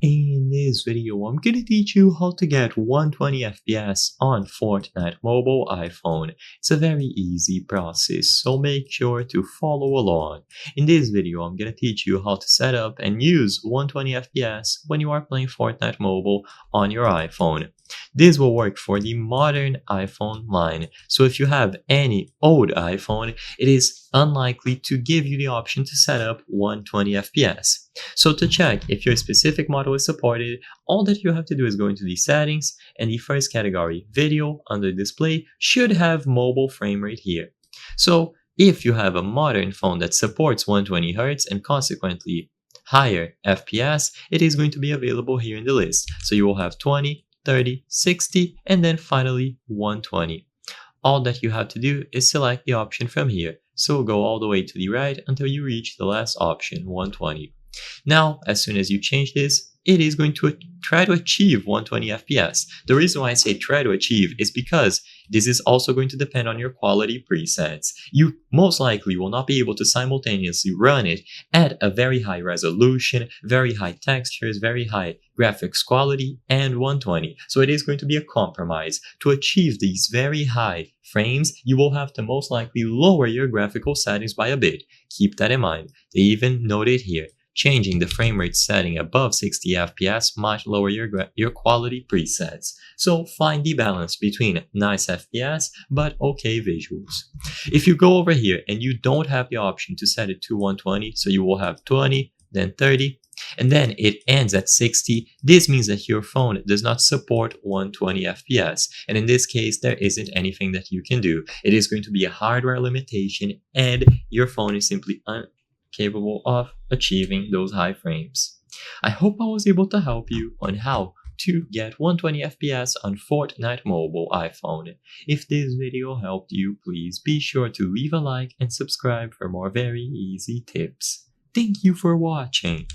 In this video, I'm gonna teach you how to get 120 FPS on Fortnite Mobile iPhone. It's a very easy process, so make sure to follow along. In this video, I'm gonna teach you how to set up and use 120 FPS when you are playing Fortnite Mobile on your iPhone. This will work for the modern iPhone line, so if you have any old iPhone, it is unlikely to give you the option to set up 120 FPS. So to check if your specific model is supported, all that you have to do is go into the settings, and the first category, video, under display, should have mobile frame rate here. So if you have a modern phone that supports 120Hz and consequently higher FPS, it is going to be available here in the list. So you will have 20, 30, 60, and then finally 120. All that you have to do is select the option from here. So go all the way to the right until you reach the last option, 120. Now, as soon as you change this, it is going to try to achieve 120 FPS. The reason why I say try to achieve is because this is also going to depend on your quality presets. You most likely will not be able to simultaneously run it at a very high resolution, very high textures, very high graphics quality, and 120. So it is going to be a compromise. To achieve these very high frames, you will have to most likely lower your graphical settings by a bit. Keep that in mind. They even note it here. Changing the frame rate setting above 60 FPS might lower your quality presets. So find the balance between nice FPS but okay visuals. If you go over here and you don't have the option to set it to 120, so you will have 20, then 30, and then it ends at 60, this means that your phone does not support 120 FPS. And in this case, there isn't anything that you can do. It is going to be a hardware limitation and your phone is simply capable of achieving those high frames. I hope I was able to help you on how to get 120 FPS on Fortnite Mobile iPhone. If this video helped you, please be sure to leave a like and subscribe for more very easy tips. Thank you for watching.